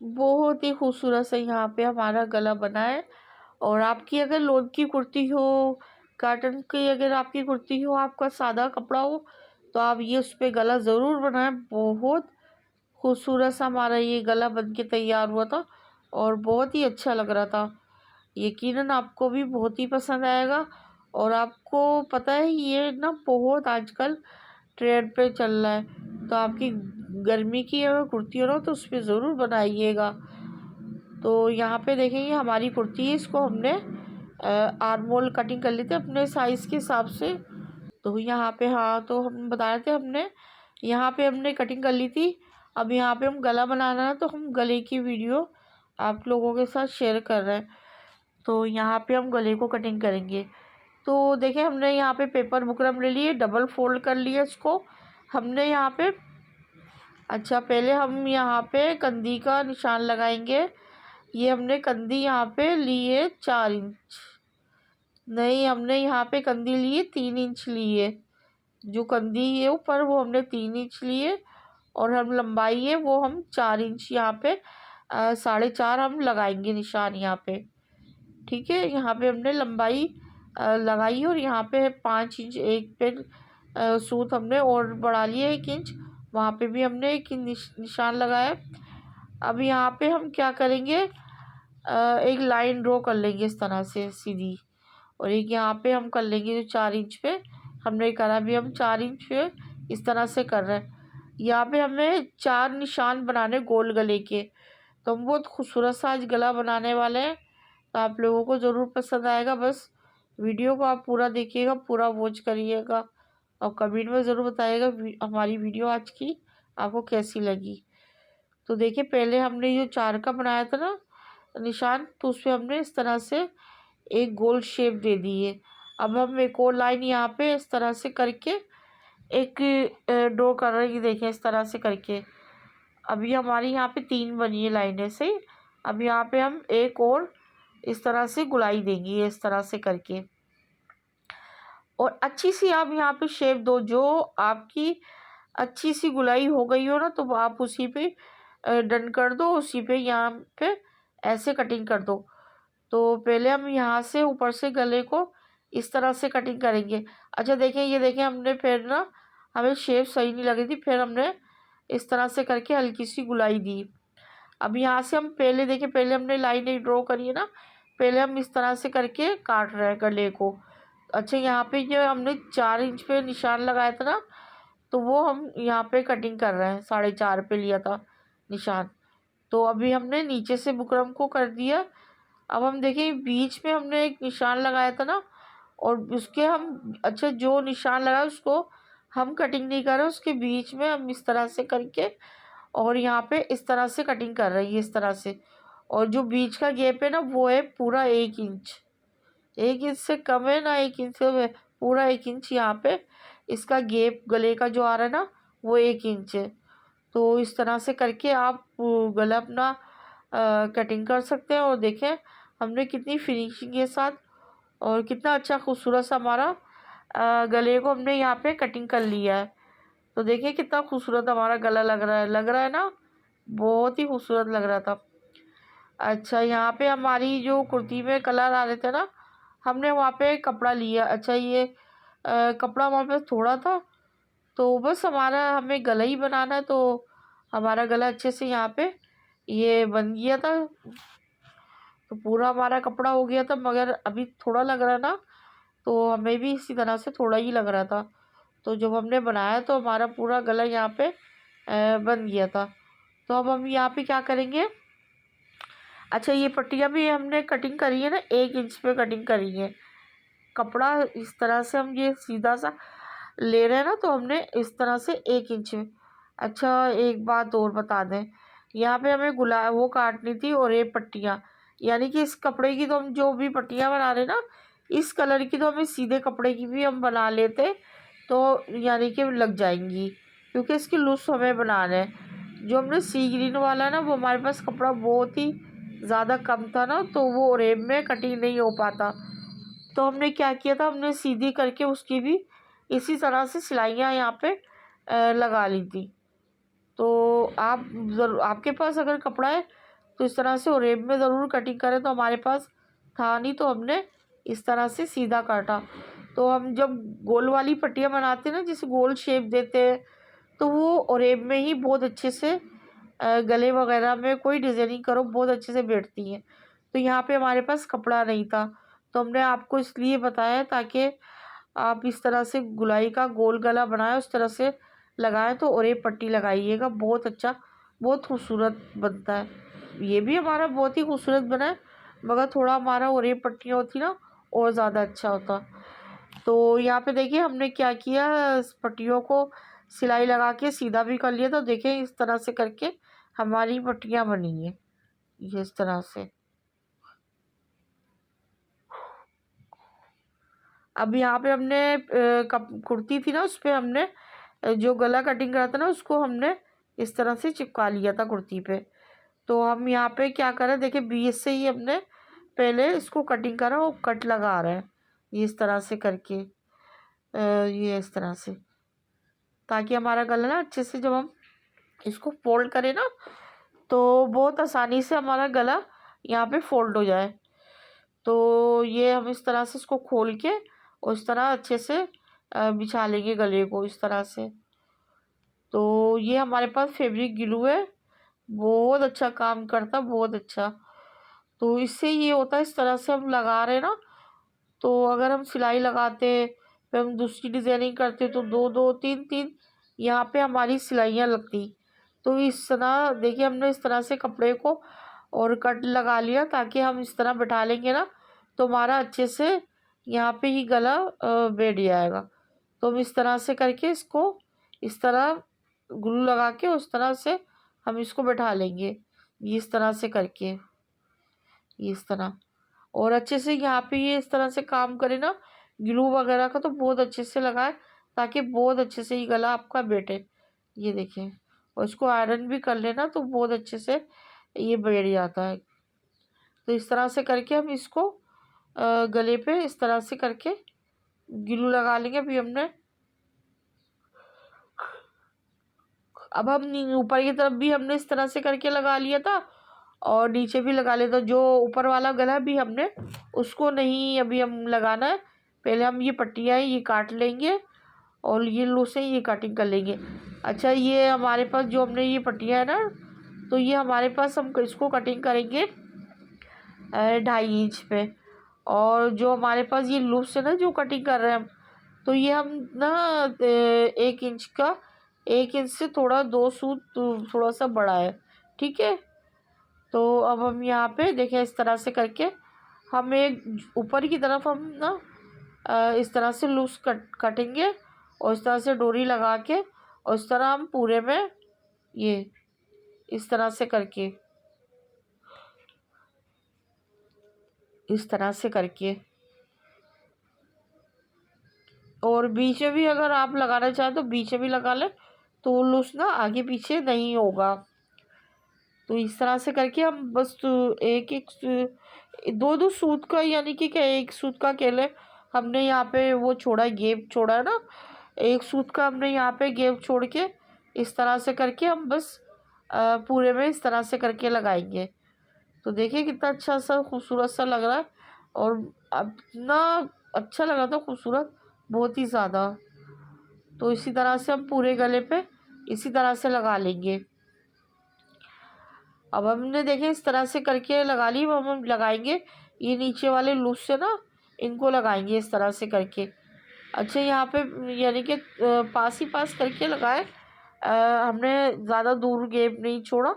बहुत ही खूबसूरत से यहाँ पे हमारा गला बना है। और आपकी अगर लोन की कुर्ती हो, काटन की अगर आपकी कुर्ती हो, आपका सादा कपड़ा हो, तो आप ये उस पर गला ज़रूर बनाएं। बहुत खूबसूरत सा हमारा ये गला बन के तैयार हुआ था और बहुत ही अच्छा लग रहा था। यकीनन आपको भी बहुत ही पसंद आएगा। और आपको पता है ये ना बहुत आजकल ट्रेंड पे चल रहा है, तो आपकी गर्मी की अगर कुर्ती हो ना तो उस पर ज़रूर बनाइएगा। तो यहाँ पे देखेंगे हमारी कुर्ती है, इसको हमने आर्म होल कटिंग कर ली थी अपने साइज़ के हिसाब से। तो यहाँ पे हाँ, तो हम बता रहे थे हमने यहाँ पे हमने कटिंग कर ली थी। अब यहाँ पे हम गला बनाना है, तो हम गले की वीडियो आप लोगों के साथ शेयर कर रहे हैं। तो यहाँ पे हम गले को कटिंग करेंगे। तो देखिए हमने यहाँ पे पेपर बुकरम ले लिए, डबल फोल्ड कर लिया इसको हमने यहाँ पे। अच्छा, पहले हम यहाँ पे कंधी का निशान लगाएंगे। ये हमने कंधी यहाँ पे ली है 4 इंच, नहीं हमने यहाँ पे कंधी ली है 3 इंच ली है। जो कंधी है ऊपर वो हमने 3 इंच ली है। और हम लंबाई है वो हम 4 इंच यहाँ पे 4.5 हम लगाएंगे निशान यहाँ पे। ठीक है, यहाँ पे हमने लंबाई लगाई और यहाँ पे 5 इंच एक पे सूत हमने और बढ़ा लिया 1 इंच, वहाँ पे भी हमने एक निशान लगाया। अब यहाँ पे हम क्या करेंगे, एक लाइन ड्रॉ कर लेंगे इस तरह से सीधी, और एक यहाँ पे हम कर लेंगे जो 4 इंच पे हमने करा, भी हम 4 इंच पे इस तरह से कर रहे हैं। यहाँ पे हमें 4 निशान बनाने गोल गले के। तो हम बहुत खूबसूरत सा आज गला बनाने वाले हैं, तो आप लोगों को ज़रूर पसंद आएगा। बस वीडियो को आप पूरा देखिएगा, पूरा वॉच करिएगा और कमेंट में ज़रूर बताइएगा हमारी वीडियो आज की आपको कैसी लगी। तो देखिए पहले हमने जो 4 का बनाया था ना निशान, तो उस पर हमने इस तरह से एक गोल शेप दे दी है। अब हम एक और लाइन यहाँ पे इस तरह से करके एक ड्रॉ कर रहे हैं, देखें इस तरह से करके। अभी हमारी यहाँ पे 3 बनी है लाइनें से। अब यहाँ पे हम एक और इस तरह से गुलाई देंगी इस तरह से करके, और अच्छी सी आप यहाँ पे शेप दो। जो आपकी अच्छी सी गुलाई हो गई हो ना, तो आप उसी पे डन कर दो, उसी पे यहाँ पे ऐसे कटिंग कर दो। तो पहले हम यहाँ से ऊपर से गले को इस तरह से कटिंग करेंगे। अच्छा देखें, ये देखें हमने फिर ना हमें शेप सही नहीं लगी थी, फिर हमने इस तरह से करके हल्की सी गुलाई दी। अब यहाँ से हम पहले देखें, पहले हमने लाइन एक ड्रॉ करी है ना, पहले हम इस तरह से करके काट रहे हैं गले को। अच्छा, यहाँ पे जो हमने 4 इंच पे निशान लगाया था ना, तो वो हम यहाँ पे कटिंग कर रहे हैं, 4.5 पे लिया था निशान। तो अभी हमने नीचे से बुकरम को कर दिया। अब हम देखें बीच में हमने एक निशान लगाया था ना, और उसके हम अच्छा जो निशान लगाया उसको हम कटिंग नहीं कर रहे, उसके बीच में हम इस तरह से करके और यहाँ पे इस तरह से कटिंग कर रहे हैं इस तरह से। और जो बीच का गैप है ना वो है पूरा 1 इंच, 1 इंच से कम है ना, 1 इंच से पूरा 1 इंच यहाँ पे इसका गैप गले का जो आ रहा है ना वो 1 इंच है। तो इस तरह से करके आप गला अपना कटिंग कर सकते हैं। और देखें हमने कितनी फिनिशिंग के साथ और कितना अच्छा खूबसूरत सा हमारा गले को हमने यहाँ पे कटिंग कर लिया है। तो देखिए कितना खूबसूरत हमारा गला लग रहा है ना, बहुत ही खूबसूरत लग रहा था। अच्छा, यहाँ पे हमारी जो कुर्ती में कलर आ रहे थे ना, हमने वहाँ पे कपड़ा लिया। अच्छा, ये कपड़ा हमारे पास थोड़ा था, तो बस हमारा हमें गला ही बनाना है, तो हमारा गला अच्छे से यहाँ पे ये बन गया था। तो पूरा हमारा कपड़ा हो गया था, मगर अभी थोड़ा लग रहा है ना, तो हमें भी इसी तरह से थोड़ा ही लग रहा था। तो जब हमने बनाया तो हमारा पूरा गला यहाँ पे बन गया था। तो अब हम यहाँ पे क्या करेंगे, अच्छा ये पट्टियाँ भी हमने कटिंग करी है ना, 1 इंच पे कटिंग करी है। कपड़ा इस तरह से हम ये सीधा सा ले रहे हैं ना, तो हमने इस तरह से 1 इंच में। अच्छा एक बात और बता दें, यहाँ पे हमें वो काटनी थी और ये पट्टियाँ, यानी कि इस कपड़े की तो हम जो भी पट्टियाँ बना रहे ना, इस कलर की तो हमें सीधे कपड़े की भी हम बना लेते, तो यानी कि लग जाएंगी, क्योंकि इसकी लुस हमें बनाना है। जो हमने सी ग्रीन वाला है ना, वो हमारे पास कपड़ा बहुत ही ज़्यादा कम था ना, तो वो रेब में कटिंग नहीं हो पाता। तो हमने क्या किया था, हमने सीधी करके उसकी भी इसी तरह से सिलाइयाँ यहाँ पे लगा ली थी। तो आप ज़रूर, आपके पास अगर कपड़ा है तो इस तरह से ओरेब में ज़रूर कटिंग करें। तो हमारे पास था नहीं तो हमने इस तरह से सीधा काटा। तो हम जब गोल वाली पट्टियाँ बनाते हैं ना, जिसे गोल शेप देते हैं, तो वो ओरेब में ही बहुत अच्छे से गले वगैरह में कोई डिज़ाइनिंग करो बहुत अच्छे से बैठती हैं। तो यहाँ पे हमारे पास कपड़ा नहीं था, तो हमने आपको इसलिए बताया ताकि आप इस तरह से गुलाई का गोल गला बनाए उस तरह से लगाएं। तो ओरेब पट्टी लगाइएगा, बहुत अच्छा, बहुत खूबसूरत बनता है। ये भी हमारा बहुत ही खूबसूरत बना है, मगर थोड़ा हमारा ओरेब पट्टियाँ होती ना और ज़्यादा अच्छा होता। तो यहाँ पे देखिए हमने क्या किया, इस पट्टियों को सिलाई लगा के सीधा भी कर लिया। तो देखिए इस तरह से करके हमारी पट्टियाँ बनी हैं, ये इस तरह से। अब यहाँ पे हमने कुर्ती थी ना, उस पर हमने जो गला कटिंग करा था ना, उसको हमने इस तरह से चिपका लिया था कुर्ती पे। तो हम यहाँ पे क्या करें, देखिए बीच से ही हमने पहले इसको कटिंग करा और कट लगा रहे हैं, ये इस तरह से करके ये इस तरह से, ताकि हमारा गला ना अच्छे से जब हम इसको फोल्ड करें ना, तो बहुत आसानी से हमारा गला यहाँ पे फोल्ड हो जाए। तो ये हम इस तरह से इसको खोल के और इस तरह अच्छे से बिछा लेंगे गले को इस तरह से। तो ये हमारे पास फैब्रिक ग्लू है, बहुत अच्छा काम करता, बहुत अच्छा। तो इससे ये होता है, इस तरह से हम लगा रहे हैं ना, तो अगर हम सिलाई लगाते फिर हम दूसरी डिज़ाइनिंग करते तो दो दो तीन तीन यहाँ पे हमारी सिलाइयाँ लगती। तो इस तरह देखिए हमने इस तरह से कपड़े को और कट लगा लिया, ताकि हम इस तरह बैठा लेंगे ना तो हमारा अच्छे से यहाँ पे ही गला बैठ जाएगा। तो हम इस तरह से करके इसको इस तरह ग्लू लगा के उस तरह से हम इसको बैठा लेंगे, ये इस तरह से करके, ये इस तरह। और अच्छे से यहाँ पे ये इस तरह से काम करे ना ग्लू वगैरह का, तो बहुत अच्छे से लगाए ताकि बहुत अच्छे से ये गला आपका बैठे, ये देखें। और इसको आयरन भी कर लेना तो बहुत अच्छे से ये बैठ जाता है। तो इस तरह से करके हम इसको गले पे इस तरह से करके ग्लू लगा लेंगे। अभी हमने अब हम ऊपर की तरफ भी हमने इस तरह से करके लगा लिया था और नीचे भी लगा लिया था। जो ऊपर वाला गला भी हमने उसको नहीं अभी हम लगाना है, पहले हम ये पट्टियाँ ये काट लेंगे और ये लो से ये कटिंग कर लेंगे। अच्छा, ये हमारे पास जो हमने ये पट्टियाँ है ना, तो ये हमारे पास हम इसको कटिंग करेंगे 2.5 इंच पे। और जो हमारे पास ये लूप्स है ना जो कटिंग कर रहे हैं हम, तो ये हम ना 1 इंच का 1 इंच से थोड़ा 2 सूत थोड़ा सा बड़ा है, ठीक है। तो अब हम यहाँ पे देखें इस तरह से करके हम एक ऊपर की तरफ हम ना इस तरह से लूज कटेंगे और इस तरह से डोरी लगा के और इस तरह हम पूरे में ये इस तरह से करके इस तरह से करके और बीच में भी अगर आप लगाना चाहें तो बीच में भी लगा लें, तो लूज ना आगे पीछे नहीं होगा। तो इस तरह से करके हम बस एक एक दो दो सूत का, यानी कि क्या एक सूत का केले हमने यहाँ पे वो छोड़ा है, गैप छोड़ा है ना, एक सूत का हमने यहाँ पे गैप छोड़ के इस तरह से करके हम बस पूरे में इस तरह से करके लगाएंगे। तो देखिए कितना अच्छा सा खूबसूरत सा लग रहा है और इतना अच्छा लग रहा था, खूबसूरत बहुत ही ज़्यादा। तो इसी तरह से हम पूरे गले पे इसी तरह से लगा लेंगे। अब हमने देखे इस तरह से करके लगा ली, अब हम लगाएंगे ये नीचे वाले लूज से ना, इनको लगाएंगे इस तरह से करके। अच्छा, यहाँ पे यानी कि पास ही पास करके लगाए, हमने ज़्यादा दूर गैप नहीं छोड़ा,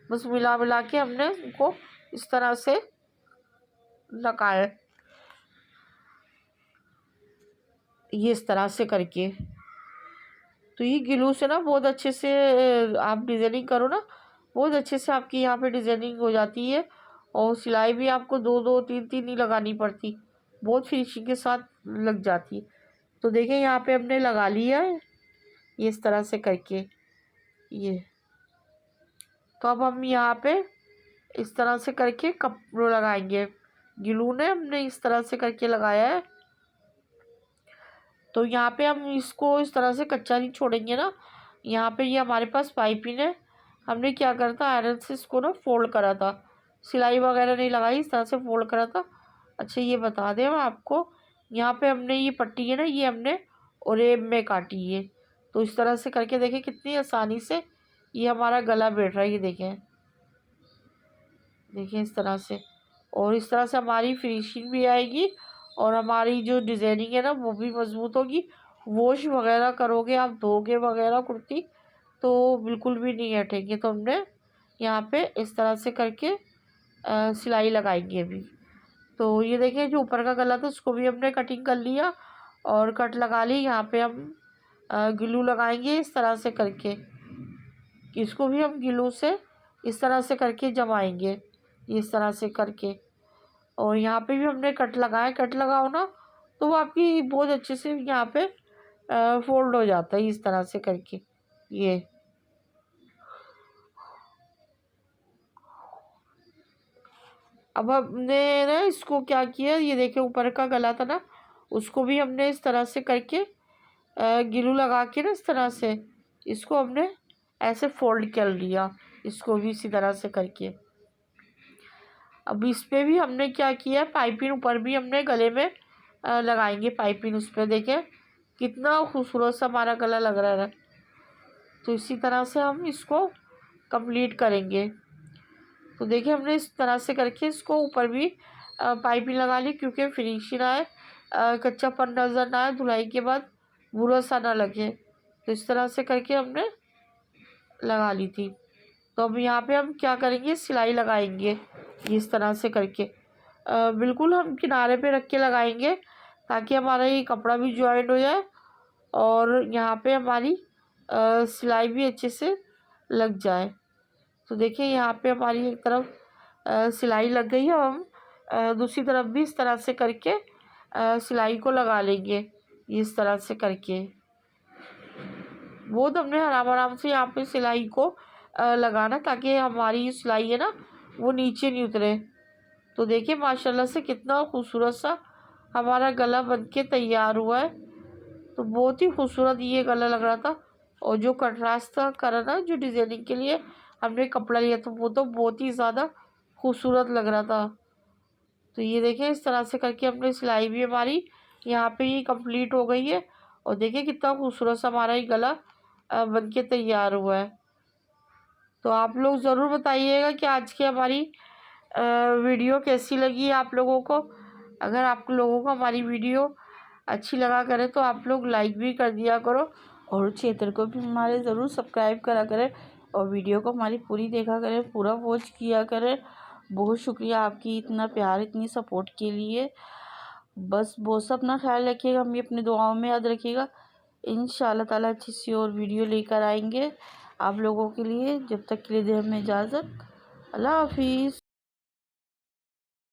बस मिला मिला के हमने इनको इस तरह से लगाए, ये इस तरह से करके। तो ये ग्लू से ना बहुत अच्छे से आप डिज़ाइनिंग करो ना, बहुत अच्छे से आपकी यहाँ पे डिज़ाइनिंग हो जाती है और सिलाई भी आपको दो दो तीन तीन नहीं लगानी पड़ती, बहुत फिनिशिंग के साथ लग जाती है। तो देखिए यहाँ पे हमने लगा लिया है ये इस तरह से करके ये। तो अब हम यहाँ पे इस तरह से करके कपड़ों लगाएंगे, ग्लू ने हमने इस तरह से करके लगाया है। तो यहाँ पे हम इसको इस तरह से कच्चा नहीं छोड़ेंगे ना, यहाँ पे ये हमारे पास पाइपिंग है, हमने क्या करा था आयरन से इसको ना फोल्ड करा था, सिलाई वगैरह नहीं लगाई, इस तरह से फोल्ड करा था। अच्छा ये बता दें हम आपको, यहाँ पे हमने ये पट्टी है ना, ये हमने ओरेब में काटी है। तो इस तरह से करके देखें कितनी आसानी से ये हमारा गला बैठ रहा है। ये देखें, देखें इस तरह से। और इस तरह से हमारी फिनिशिंग भी आएगी और हमारी जो डिज़ाइनिंग है ना वो भी मज़बूत होगी। वॉश वगैरह करोगे आप, धोगे वगैरह कुर्ती, तो बिल्कुल भी नहीं हटेंगे। तो हमने यहाँ पे इस तरह से करके सिलाई लगाएंगे अभी। तो ये देखिए जो ऊपर का गला था उसको भी हमने कटिंग कर लिया और कट लगा ली। यहाँ पे हम ग्लू लगाएंगे इस तरह से करके, इसको भी हम ग्लू से इस तरह से करके जमाएंगे, इस तरह से करके। और यहाँ पे भी हमने कट लगाया, कट लगाओ ना तो वो आपकी बहुत अच्छे से यहाँ पे फोल्ड हो जाता है इस तरह से करके। ये अब हमने ना इसको क्या किया, ये देखिए ऊपर का गला था ना, उसको भी हमने इस तरह से करके ग्लू लगा के ना इस तरह से इसको हमने ऐसे फोल्ड कर लिया, इसको भी इसी तरह से करके। अब इस पे भी हमने क्या किया, पाइपिंग ऊपर भी हमने गले में लगाएंगे पाइपिंग उस पर। देखें कितना खूबसूरत सा हमारा गला लग रहा है। तो इसी तरह से हम इसको कंप्लीट करेंगे। तो देखिए हमने इस तरह से करके इसको ऊपर भी पाइपिंग लगा ली, क्योंकि फिनिशिंग आए, कच्चापन नज़र ना आए, धुलाई के बाद बुरा सा ना लगे। तो इस तरह से करके हमने लगा ली थी। तो अब यहाँ पे हम क्या करेंगे, सिलाई लगाएंगे इस तरह से करके। बिल्कुल हम किनारे पे रख के लगाएंगे ताकि हमारा ये कपड़ा भी जॉइंट हो जाए और यहाँ पे हमारी सिलाई भी अच्छे से लग जाए। तो देखिए यहाँ पे हमारी एक तरफ सिलाई लग गई है। हम दूसरी तरफ भी इस तरह से करके सिलाई को लगा लेंगे इस तरह से करके। बहुत हमने आराम आराम से यहाँ पे सिलाई को लगाना ताकि हमारी सिलाई है ना वो नीचे नहीं उतरे। तो देखिए माशाल्लाह से कितना खूबसूरत सा हमारा गला बनके तैयार हुआ है। तो बहुत ही खूबसूरत ये गला लग रहा था। और जो कंट्रास्ट था करा ना, जो डिज़ाइनिंग के लिए हमने कपड़ा लिया था, वो तो बहुत ही ज़्यादा खूबसूरत लग रहा था। तो ये देखिए इस तरह से करके हमने सिलाई भी हमारी यहाँ पे ये कंप्लीट हो गई है। और देखिए कितना खूबसूरत सा हमारा ये गला बनके तैयार हुआ है। तो आप लोग ज़रूर बताइएगा कि आज की हमारी वीडियो कैसी लगी आप लोगों को। अगर आप लोगों को हमारी वीडियो अच्छी लगा करे तो आप लोग लाइक भी कर दिया करो और चैनल को भी हमारे ज़रूर सब्सक्राइब करा करें और वीडियो को हमारी पूरी देखा करें, पूरा वॉच किया करें। बहुत शुक्रिया आपकी इतना प्यार, इतनी सपोर्ट के लिए। बस बहुत सा अपना ख्याल रखिएगा, हमें अपनी दुआओं में याद रखिएगा। इंशाअल्लाह ताला अच्छी सी और वीडियो लेकर आएंगे आप लोगों के लिए। जब तक के लिए दे हमें इजाज़त। अल्लाह हाफिज़।